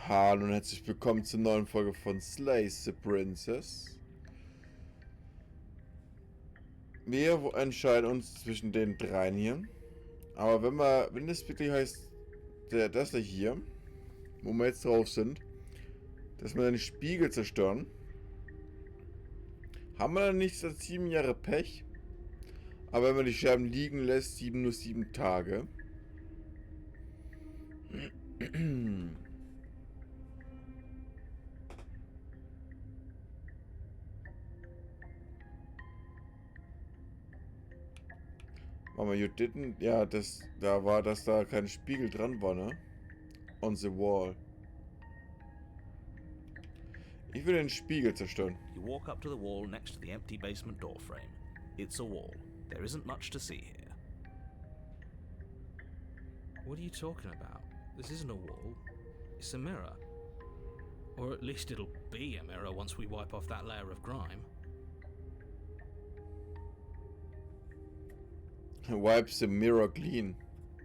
Hallo und herzlich willkommen zur neuen Folge von Slay the Princess. Wir entscheiden uns zwischen den dreien hier. Aber wenn es wirklich heißt, das hier, wo wir jetzt drauf sind, dass wir den Spiegel zerstören, haben wir dann nicht seit 7 Jahre Pech. Aber wenn man die Scherben liegen lässt, nur 7 Tage. Mama, you didn't? Ja, da war, dass da kein Spiegel dran war, ne? On the wall. Ich will den Spiegel zerstören. You walk up to the wall next to the empty basement door frame. It's a wall. There isn't much to see here. What are you talking about? This isn't a wall. It's a mirror. Or at least it'll be a mirror once we wipe off that layer of grime. Wipes the mirror clean.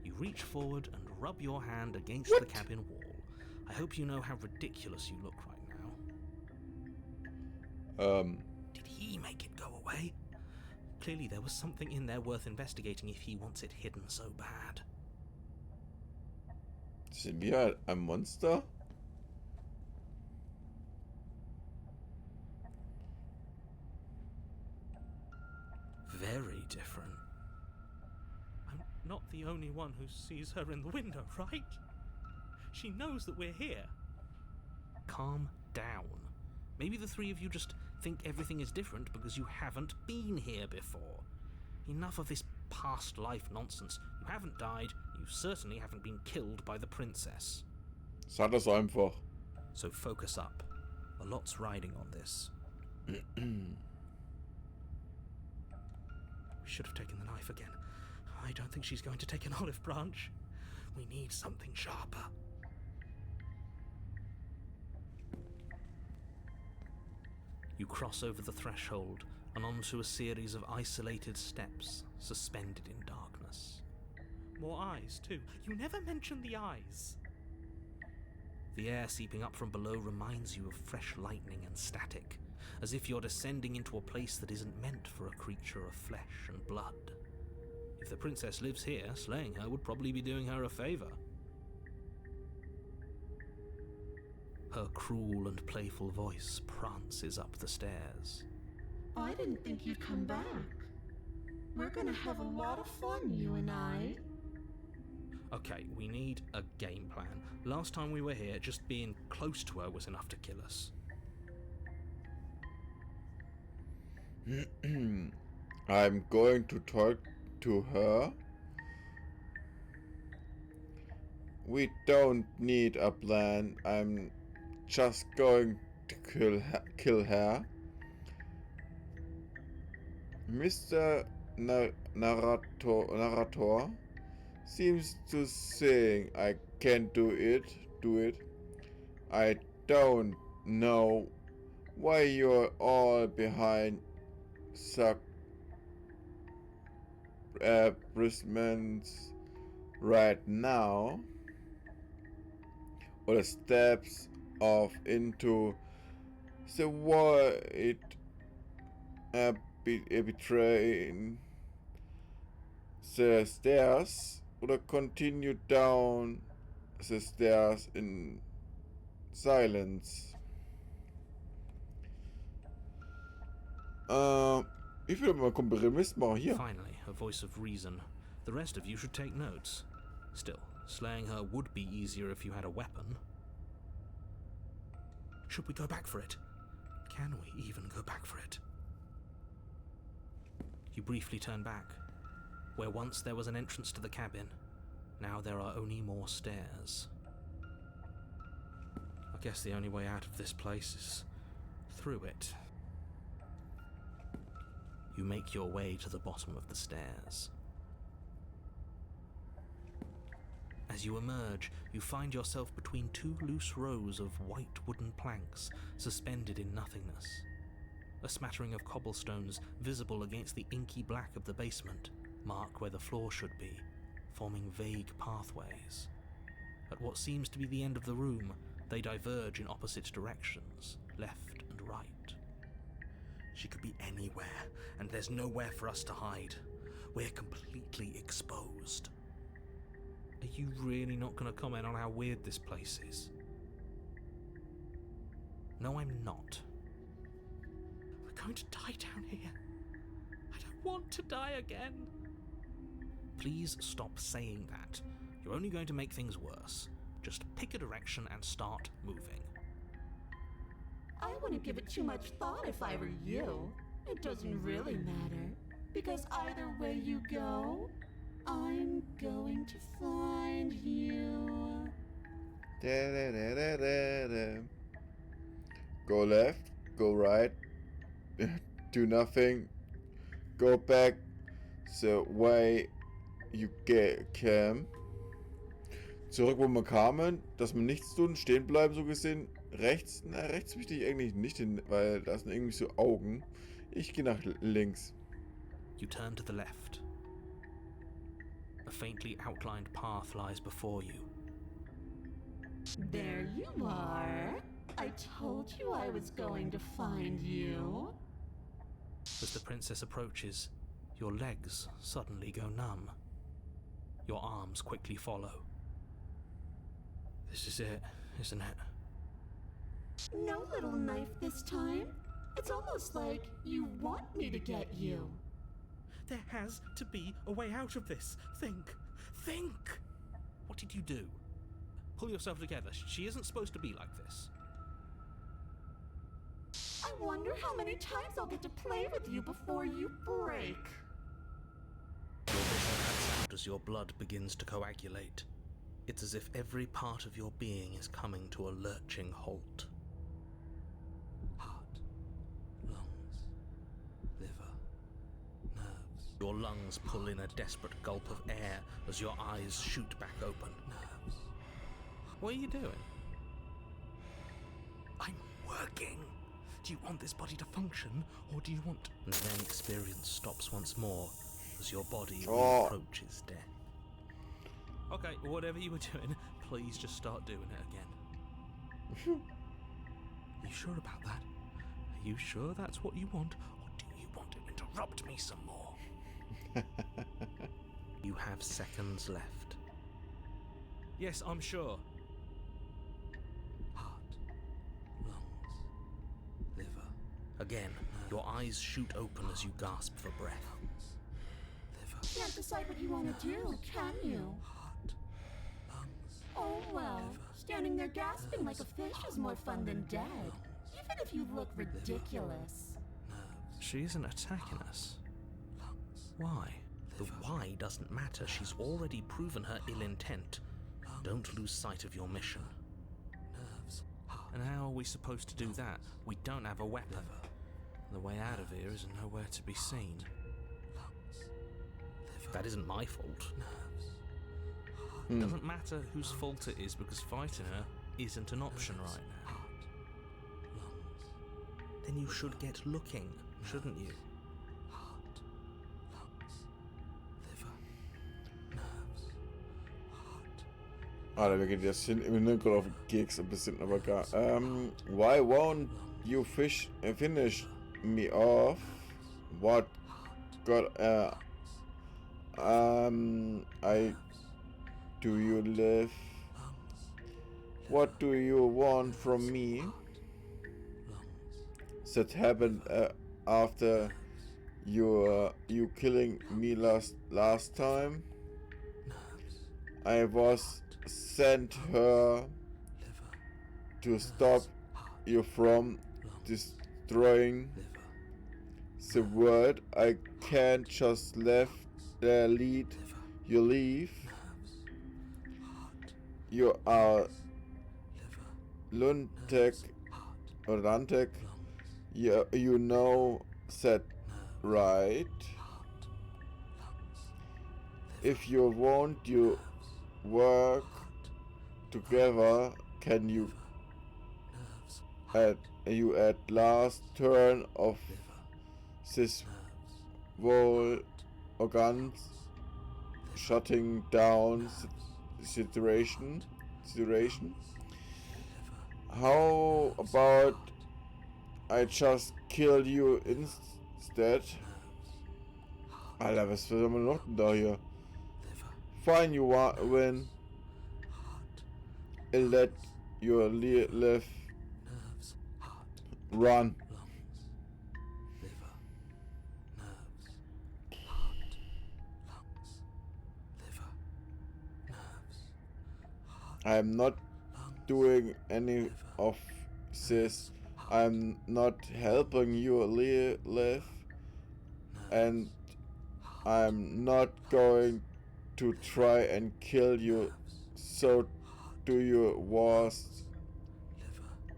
You reach forward and rub your hand against the cabin wall. I hope you know how ridiculous you look right now. Did he make it go away? Clearly there was something in there worth investigating if he wants it hidden so bad. Sind wir ein Monster? Very different. I'm not the only one who sees her in the window, right? She knows that we're here. Calm down. Maybe the three of you just think everything is different because you haven't been here before. Enough of this past life nonsense. You haven't died, you certainly haven't been killed by the princess. Sag das einfach. So focus up. A lot's riding on this. We should have taken the knife again. I don't think she's going to take an olive branch. We need something sharper. You cross over the threshold and onto a series of isolated steps suspended in darkness. More eyes, too. You never mention the eyes. The air seeping up from below reminds you of fresh lightning and static, as if you're descending into a place that isn't meant for a creature of flesh and blood. If the princess lives here, slaying her would probably be doing her a favor. Her cruel and playful voice prances up the stairs. I didn't think you'd come back. We're gonna have a lot of fun, you and I. Okay, we need a game plan. Last time we were here, just being close to her was enough to kill us. I'm going to talk to her. We don't need a plan. I'm just going to kill her. Mr. Narrator seems to think I can't do it. I don't know why you're all behind suppressions right now, or the steps off into the void, betraying the stairs, or continue down the stairs in silence. Ich will mal Kompromiss machen hier. Finally, a voice of reason. The rest of you should take notes. Still, slaying her would be easier if you had a weapon. Should we go back for it? Can we even go back for it? You briefly turn back. Where once there was an entrance to the cabin, now there are only more stairs. I guess the only way out of this place is through it. You make your way to the bottom of the stairs. As you emerge, you find yourself between two loose rows of white wooden planks suspended in nothingness. A smattering of cobblestones visible against the inky black of the basement mark where the floor should be, forming vague pathways. At what seems to be the end of the room, They diverge in opposite directions, left and right. She could be anywhere, and there's nowhere for us to hide. We're completely exposed. Are you really not going to comment on how weird this place is? No, I'm not. We're going to die down here. I don't want to die again. Please stop saying that. You're only going to make things worse. Just pick a direction and start moving. I wouldn't give it too much thought if I were you. It doesn't really matter, because either way you go, I'm going to find you. Da, da, da, da, da, da. Go left, go right, do nothing, go back the way you came. Zurück, wo wir kamen, dass wir nichts tun, stehen bleiben, so gesehen. Rechts, na, rechts möchte ich eigentlich nicht hin, weil da sind irgendwie so Augen. Ich gehe nach links. You turn to the left. A faintly outlined path lies before you. There you are. I told you I was going to find you. As the princess approaches, your legs suddenly go numb. Your arms quickly follow. This is it, isn't it? No little knife this time. It's almost like you want me to get you. There has to be a way out of this. Think. Think! What did you do? Pull yourself together. She isn't supposed to be like this. I wonder how many times I'll get to play with you before you break. Your vision cuts out as your blood begins to coagulate. It's as if every part of your being is coming to a lurching halt. Heart, lungs, liver, nerves. Your lungs pull in a desperate gulp of air as your eyes shoot back open. Nerves. What are you doing? I'm working. Do you want this body to function, or do you want... And then experience stops once more as your body approaches death. Okay, whatever you were doing, please just start doing it again. Are you sure about that? Are you sure that's what you want, or do you want to interrupt me some more? You have seconds left. Yes, I'm sure. Heart, lungs, liver. Again, your eyes shoot open as you gasp for breath. Liver. Can't decide what you want to do, can you? Heart, lungs. Oh well, standing there gasping like a fish is more fun than dead. Even if you look ridiculous. She isn't attacking us. Why? The why doesn't matter. She's already proven her ill intent. Don't lose sight of your mission. And how are we supposed to do that? We don't have a weapon. The way out of here is nowhere to be seen. That isn't my fault. Doesn't matter whose fault it is, because fighting her isn't an option right now. Then you should get looking, shouldn't you? Heart, lungs, liver, nerves, heart. Alter, wir gehen jetzt hin im Hintergrund auf den Keks ein bisschen, aber gar. Why won't you finish me off? What got do you live? What do you want from me? That happened after you killing me last time. I was sent her to stop you from destroying the world. I can't just leave you leave. You are lunatic or rantic. You know that, right? If you want you work together, can you at last turn of this whole organ shutting down situation? How about I just kill you instead? Alter, was will man noch denn da hier? Fine, you win. And let you live. Run. I'm not doing any of this. I'm not helping you live, and I'm not going to try and kill you. So do your worst.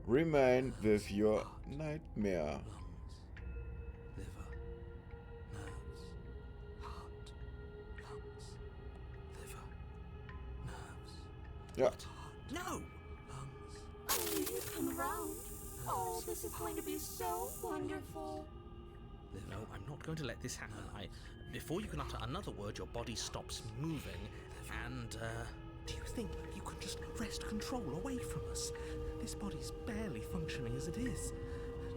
Remain with your nightmare. Yeah. No! I knew you'd come around. Oh, this is going to be so wonderful. No, I'm not going to let this happen. Before you can utter another word, your body stops moving, and, Do you think you could just wrest control away from us? This body's barely functioning as it is.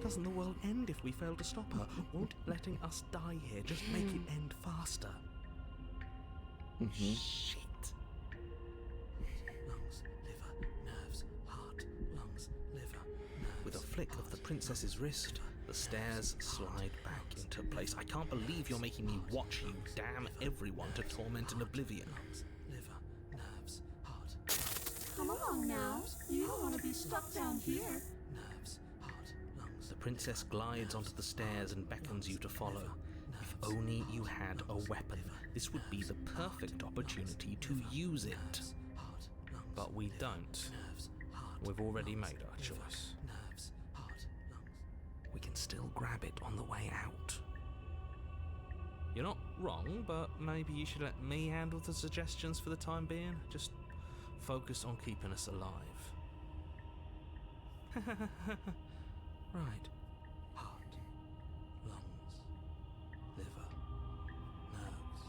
Doesn't the world end if we fail to stop her? Won't letting us die here just make it end faster? Shit. Lungs, liver, nerves, heart, lungs, liver, nerves. With a flick of the princess's wrist, the stairs slide back into place. I can't believe you're making me watch you damn everyone to torment and oblivion. Liver, nerves, heart, Come along now. You don't want to be stuck down here. nerves, heart, lungs. The princess glides onto the stairs and beckons you to follow. If only you had a weapon, this would be the perfect opportunity to use it. But we don't. We've already made our choice. Nerves, heart, lungs. We can still grab it on the way out. You're not wrong, but maybe you should let me handle the suggestions for the time being. Just focus on keeping us alive. Right. Heart, lungs, liver, nerves,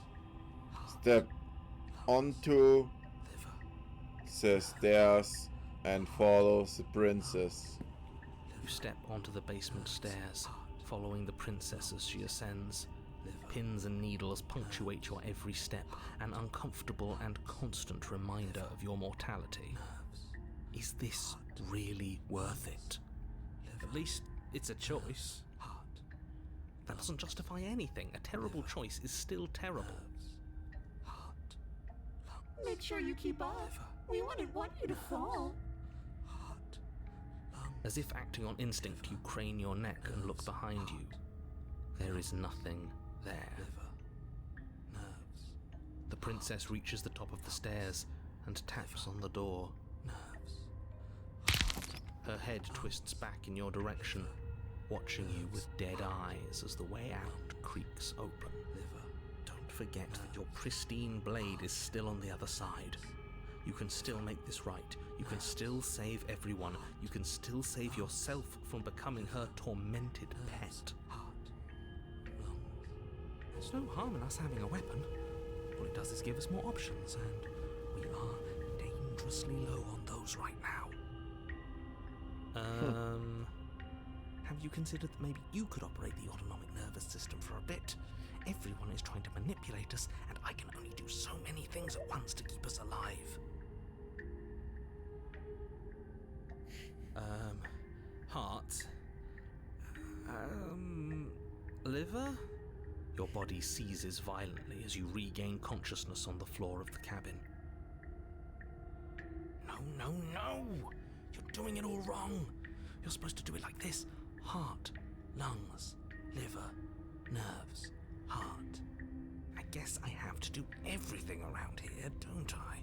Step onto liver, the stairs and follow the princess. You step onto the basement stairs, following the princess as she ascends. Pins and needles punctuate your every step, an uncomfortable and constant reminder of your mortality. Is this really worth it? At least it's a choice. That doesn't justify anything. A terrible choice is still terrible. Make sure you keep up. We wouldn't want you to fall. As if acting on instinct, you crane your neck and look behind you. There is nothing there. The princess reaches the top of the stairs and taps on the door. Her head twists back in your direction, watching you with dead eyes as the way out creaks open. Don't forget that your pristine blade is still on the other side. You can still make this right. You can still save everyone. You can still save yourself from becoming her tormented pet. There's no harm in us having a weapon. All it does is give us more options, and we are dangerously low on those right now. Have you considered that maybe you could operate the autonomic nervous system for a bit? Everyone is trying to manipulate us, and I can only do so many things at once to keep us alive. Heart. Liver? Your body seizes violently as you regain consciousness on the floor of the cabin. No! You're doing it all wrong. You're supposed to do it like this. Heart, lungs, liver, nerves, heart. I guess I have to do everything around here, don't I?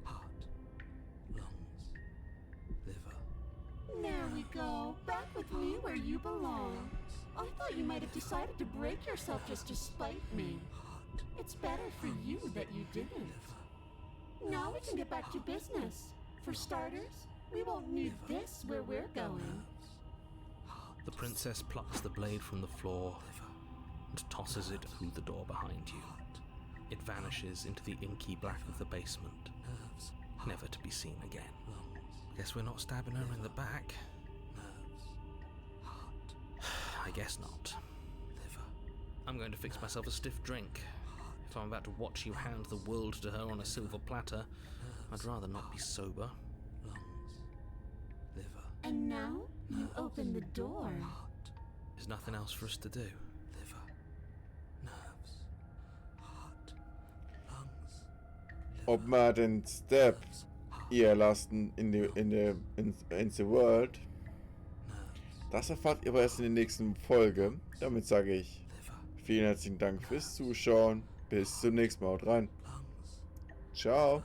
Heart, lungs, liver. There we go. Back with me where you belong. I thought you might have decided to break yourself just to spite me. It's better for you that you didn't. Now we can get back to business. For starters, we won't need this where we're going. The princess plucks the blade from the floor and tosses it through the door behind you. It vanishes into the inky black of the basement, never to be seen again. Guess we're not stabbing her in the back. I guess not. I'm going to fix myself a stiff drink. If I'm about to watch you hand the world to her on a silver platter, I'd rather not be sober. And now you open the door. There's nothing else for us to do. Ob man den Step ihr lassen in the World, das erfahrt ihr aber erst in der nächsten Folge. Damit sage ich vielen herzlichen Dank fürs Zuschauen. Bis zum nächsten Mal. Haut rein. Ciao.